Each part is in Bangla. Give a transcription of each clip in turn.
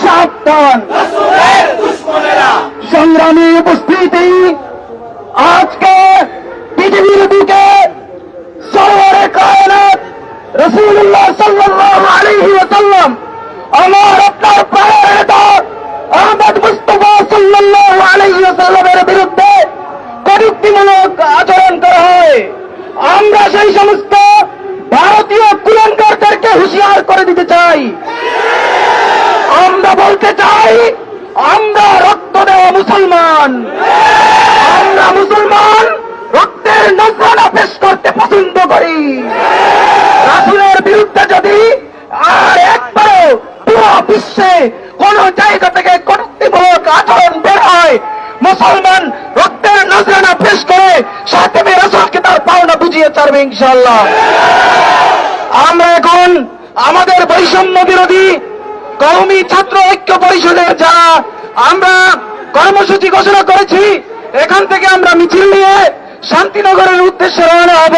সাবধান সংগ্রামী উপস্থিতি। আজকে পৃথিবীর বুকে সরওয়ারে কায়নাত রাসূলুল্লাহ সাল্লাল্লাহু আলাইহি ওয়াসাল্লাম আমার আপনার প্রাণের নেতা আহমদ মুস্তাফা সাল্লাল্লাহু আলাইহি ওয়াসাল্লামের বিরুদ্ধে কটূক্তিমূলক আচরণ করা হয়। আমরা সেই সমস্ত ভারতীয় কুলাঙ্গারদেরকে হুঁশিয়ার করে দিতে চাই। আমরা বলতে চাই, আমরা রক্ত দেওয়া মুসলমান, আমরা মুসলমান রক্তের নজরানা পেশ করতে পছন্দ করি। রাসূলের বিরুদ্ধে যদি আর একবারও পুরো বিশ্বে কোন জায়গা থেকে কটূক্তিমূলক আচরণ বের হয়, মুসলমান রক্তের নজরানা পেশ করে সাথে রাসূলকে তার পাওনা বুঝিয়ে ছাড়বে ইনশাআল্লাহ। আমরা এখন আমাদের বৈষম্য বিরোধী কওমি ছাত্র ঐক্য পরিষদের যারা আমরা কর্মসূচি ঘোষণা করেছি, এখান থেকে আমরা মিছিল নিয়ে শান্তিনগরের উদ্দেশ্যে রওনা হব।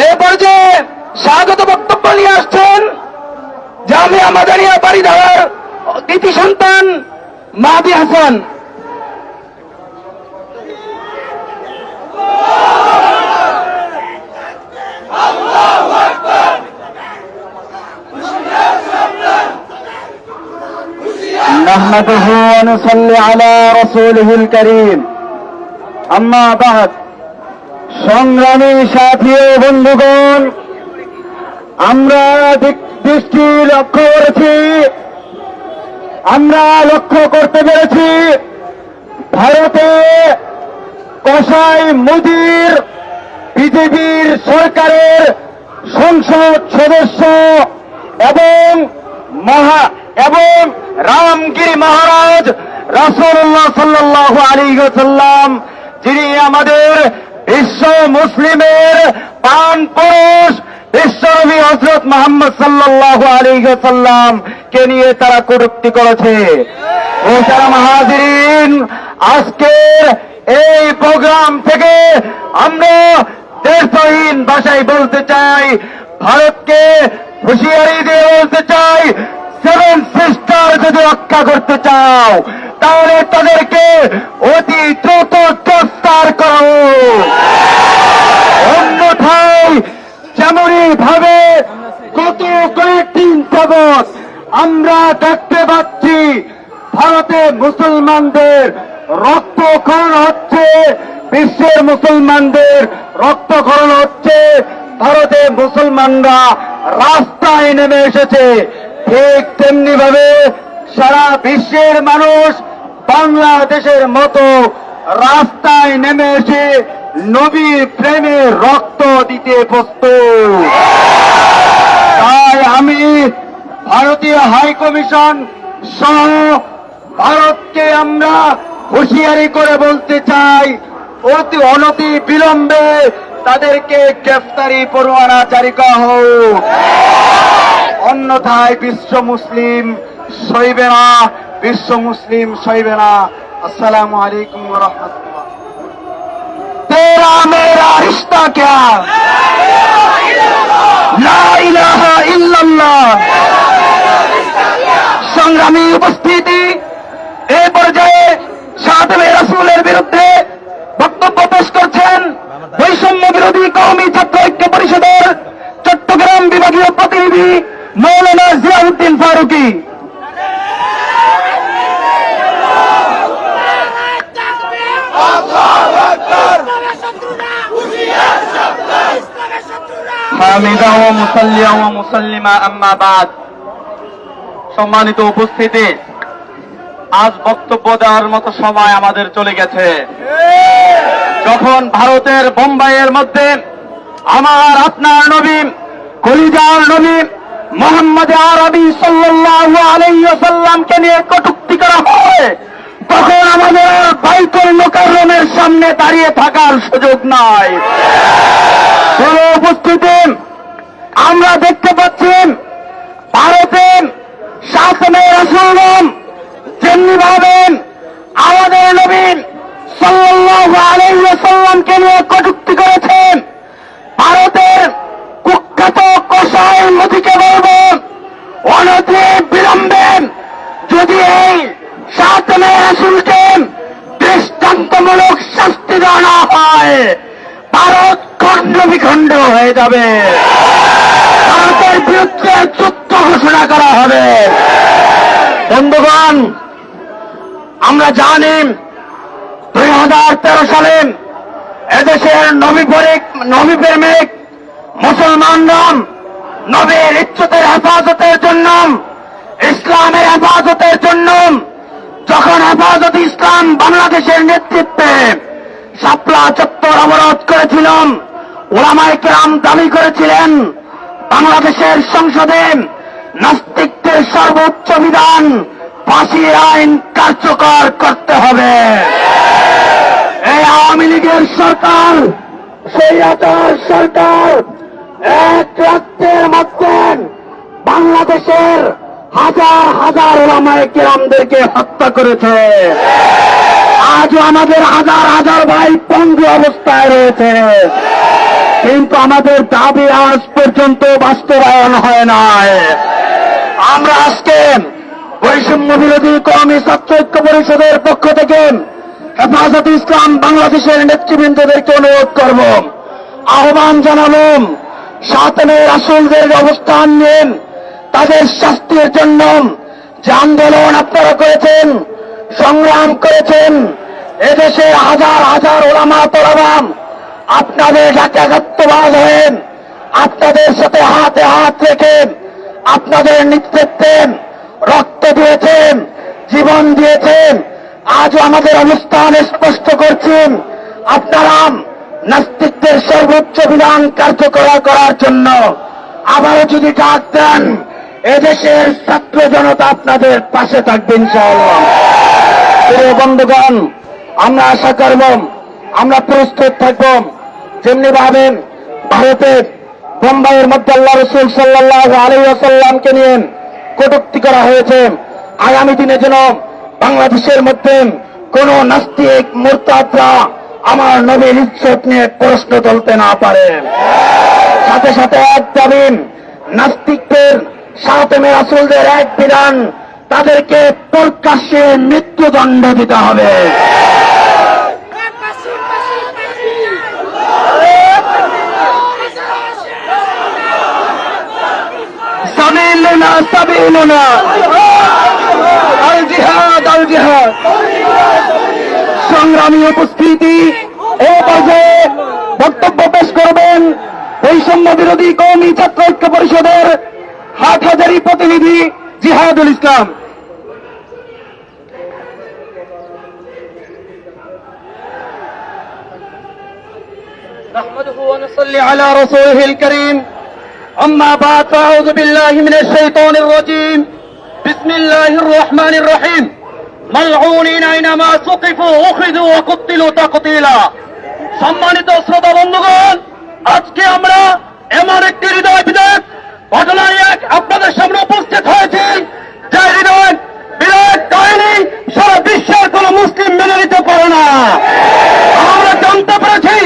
এই পর্যায়ে স্বাগত বক্তব্য নিয়ে আসছেন জামিয়া মাদানিয়া বাড়িধারার কৃতি সন্তান মাহদী হাসান। নাহমাদুহু ওয়া নুসাল্লি আলা রাসূলিহিল কারীম। আম্মা বাদ। সংগ্রামী সাথী ও বন্ধুগণ, আমরা দৃষ্টি লক্ষ্য করেছি, আমরা লক্ষ্য করতে পেরেছি ভারতে কসাই মোদির বিজেপির সরকারের সংসদ সদস্য এবং রামগিরি মহারাজ রাসূলুল্লাহ সাল্লাল্লাহু আলাইহি ওয়াসাল্লাম, যিনি আমাদের বিশ্ব মুসলিমের প্রাণ পুরুষ বিশ্বনবী হযরত মুহাম্মদ সাল্লাল্লাহু আলাইহি ওয়াসাল্লাম কে নিয়ে তারা কটূক্তি করেছে। মোহতারাম হাজিরিন, আজকের এই প্রোগ্রাম থেকে আমরা দেশহীন ভাষায় বলতে চাই, ভারতকে হুঁশিয়ারি দিয়ে বলতে চাই, সেভেন সিস্টার যদি রক্ষা করতে চাও তাহলে তাদেরকে অতি দ্রুত গ্রেফতার করো। অন্যথায় যেমনই ভাবে গত কয়েকদিন যাবৎ আমরা দেখতে পাচ্ছি ভারতে মুসলমানদের রক্তক্ষরণ হচ্ছে, বিশ্বের মুসলমানদের রক্তক্ষরণ হচ্ছে, ভারতে মুসলমানরা রাস্তায় নেমে এসেছে, ঠিক তেমনি ভাবে সারা বিশ্বের মানুষ বাংলাদেশের মতো রাস্তায় নেমে এসে নবীর প্রেমে রক্ত দিতে প্রস্তুত। তাই আমি ভারতীয় হাই কমিশন সহ ভারতকে আমরা হুঁশিয়ারি করে বলতে চাই, অনতি বিলম্বে তাদেরকে গ্রেফতারি পরোয়ানা জারি করা হোক, অন্যথায় বিশ্ব মুসলিম সইবে না, বিশ্ব মুসলিম সইবে না। আসসালামু আলাইকুম ওয়া রাহমাতুল্লাহ। তেরা মেরা রিশতা ক্যা, লা ইলাহা ইল্লাল্লাহ। সংগ্রামী উপস্থিতি, এই পর্যায়ে সাহাবে রাসূলের বিরুদ্ধে বক্তব্য পেশ করছেন বৈষম্য বিরোধী কওমি ছাত্র ঐক্য পরিষদের চট্টগ্রাম বিভাগীয় প্রতিনিধি মৌলানা জিয়াউদ্দিন ফারুকী। হামিদা ওয়া মুসাল্লিয়া ওয়া মুসাল্লিমা আম্মা বাদ। সম্মানিত উপস্থিতি, আজ বক্তব্য দেওয়ার মতো সময় আমাদের চলে গেছে। যখন ভারতের বোম্বাইয়ের মধ্যে আমার আপনার নবী, কলিজার নবী মুহাম্মদ আরবি সাল্লাল্লাহু আলাইহি ওয়াসাল্লামকে নিয়ে কটূক্তি করা হয়, তখন আমাদের বাইতুল মুকাররমের সামনে দাঁড়িয়ে থাকার সুযোগ নাই। উপস্থিতি, আমরা দেখতে পাচ্ছি ভারতে শাসনে রাসূল যেমনি ভাবেন আমাদের নবী সাল্লাল্লাহু আলাইহি ওয়াসাল্লাম ভূমিখণ্ড হয়ে যাবে। ভারতের বিরুদ্ধে যুদ্ধ ঘোষণা করা হবে। বন্ধুগণ, আমরা জানি 2013 সালে এদেশের নবী প্রেমিক মুসলমানরা নবীর ইজ্জতের হেফাজতের জন্য, ইসলামের হেফাজতের জন্য যখন হেফাজত ইসলাম বাংলাদেশের নেতৃত্বে শাপলা চত্বর অবরোধ করেছিলাম, ওলামায়ে কেরাম দাবি করেছিলেন বাংলাদেশের সংসদে নাস্তিকদের সর্বোচ্চ বিধান ফাঁসির আইন কার্যকর করতে হবে। এই আওয়ামী লীগের সরকার, স্বৈরাচার সরকার এক রাত্রের মধ্যে বাংলাদেশের হাজার হাজার ওলামায়ে কেরামদেরকে হত্যা করেছে। আজও আমাদের হাজার হাজার ভাই পঙ্গু অবস্থায় রয়েছে, কিন্তু আমাদের দাবি আজ পর্যন্ত বাস্তবায়ন হয় নাই। আমরা আজকে বৈষম্য বিরোধী কওমি ছাত্র ঐক্য পরিষদের পক্ষ থেকে হেফাজত ইসলাম বাংলাদেশের নেতৃবৃন্দদেরকে অনুরোধ করব, আহ্বান জানাবো, 7 মে রাসূলদের অবস্থান নিয়ে তাদের শাস্তির জন্য যে আন্দোলন আপনারা করেছেন, সংগ্রাম করেছেন, এদেশের হাজার হাজার ওলামা তোলাবাম আপনাদের একাত্মবাদ হয়ে আপনাদের সাথে হাতে হাত রেখে আপনাদের নেতৃত্বে রক্ত দিয়েছেন, জীবন দিয়েছেন। আজও আমাদের অবস্থান স্পষ্ট করছেন, আপনারা নাস্তিকদের সর্বোচ্চ বিধান কার্যকর করার জন্য আবারও যদি ডাক দেন, এদেশের ছাত্র জনতা আপনাদের পাশে থাকবে ইনশাআল্লাহ। প্রিয় বন্ধুগণ, আমরা আশা করব, আমরা প্রস্তুত থাকব। যেমনি ভাবে ভারতের বোম্বাইয়ের মধ্যে আল্লাহ রাসূল সাল্লাল্লাহু আলাইহি ওয়াসাল্লামকে নিয়ে কটূক্তি করা হয়েছে, আগামী দিনে যেন বাংলাদেশের মধ্যে কোন নাস্তিক মুরতাদরা আমার নবীর ইজ্জত নিয়ে প্রশ্ন তুলতে না পারে। সাথে সাথে এক দাবি, নাস্তিকদের 7 মে রাসূলদের এক বিধান, তাদেরকে প্রকাশ্যে মৃত্যুদণ্ড দিতে হবে। সাবিলুনা সাবিলুনা আল জিহাদ আল জিহাদ। সংগ্রামী উপস্থিতি, ও পর্যায়ে বক্তব্য পেশ করবেন বৈষম্য বিরোধী কওমি ছাত্র ঐক্য পরিষদের হাটহাজারী প্রতিনিধি জিহাদুল ইসলাম। نحمده ونصلي على رسوله الكريم أما بعد فأعوذ بالله من الشيطان الرجيم بسم الله الرحمن الرحيم ملعونين أينما ثقفوا أخذوا وقتلوا تقتيلا। সম্মানিত শ্রোতা বন্ধুগণ, আজকে আমরা এমন একটি হৃদয় বিদারক ঘটনায় আপনাদের সামনে উপস্থিত হয়েছি, যে হৃদয় বিদারক কাহিনী সারা বিশ্বের কোন মুসলিম মেনে নিতে পারে না। আমরা জানতে পেরেছি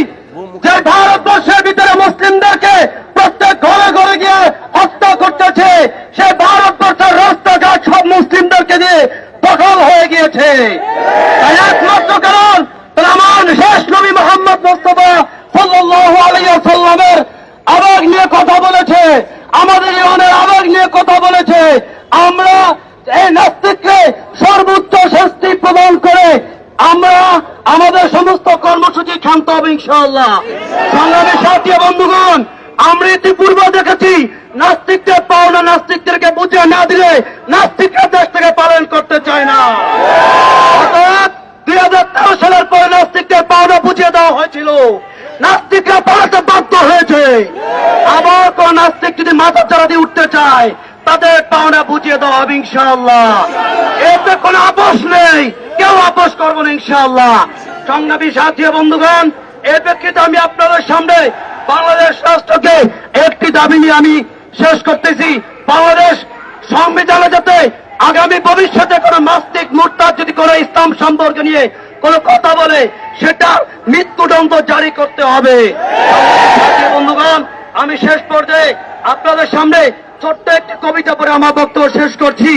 যে ভারতবর্ষের ভিতরে মুসলিমদেরকে প্রত্যেক ঘরে ঘরে গিয়ে হত্যা করতেছে, সে ভারতবর্ষের রাস্তাঘাট সব মুসলিমদেরকে দিয়ে দখল হয়ে গিয়েছে। তাই একমাত্র কারণ আমার শেষ নবী মুহাম্মদ মুস্তাফা সাল্লাল্লাহু আলাইহি ওয়াসাল্লামের আবেগ নিয়ে কথা বলেছে, আমাদের ইমানের আবেগ নিয়ে কথা বলেছে। আমরা এই নাস্তিককে সর্বোচ্চ শাস্তি প্রদান করে আমরা আমাদের সমস্ত কর্মসূচি ক্ষান্ত হবে ইনশাআল্লাহ। সংগ্রামী সাথী বন্ধুগণ, আমরা ইতিপূর্বে দেখেছি নাস্তিকদের পাওনা নাস্তিকদেরকে বুঝিয়ে না দিলে নাস্তিকরা দেশ থেকে পালন করতে চায় না। অর্থাৎ 2013 সালের পরে নাস্তিকদের পাওনা বুঝিয়ে দেওয়া হয়েছিল, নাস্তিকরা পালাতে বাধ্য হয়েছে। আবার কোন নাস্তিক যদি মাথা চারা দিয়ে উঠতে চায়, তাদের পাওনা বুঝিয়ে দেওয়া হবে ইনশাআল্লাহ। এতে কোনো আপোষ নেই, কেউ আপোষ করবো না ইনশাআল্লাহ। সংগ্রামী সাথী বন্ধুগণ, এর প্রেক্ষিতে আমি আপনাদের সামনে বাংলাদেশ রাষ্ট্রকে একটি দাবি নিয়ে আমি শেষ করতেছি। বাংলাদেশ সংবিধানে যাতে আগামী ভবিষ্যতে কোন নাস্তিক মুরতাদ যদি কোন ইসলাম সম্পর্কে নিয়ে কোন কথা বলে, সেটা মৃত্যুদণ্ড জারি করতে হবে। বন্ধুগণ, আমি শেষ পর্যায়ে আপনাদের সামনে ছোট্ট একটি কবিতা পড়ে আমার বক্তব্য শেষ করছি।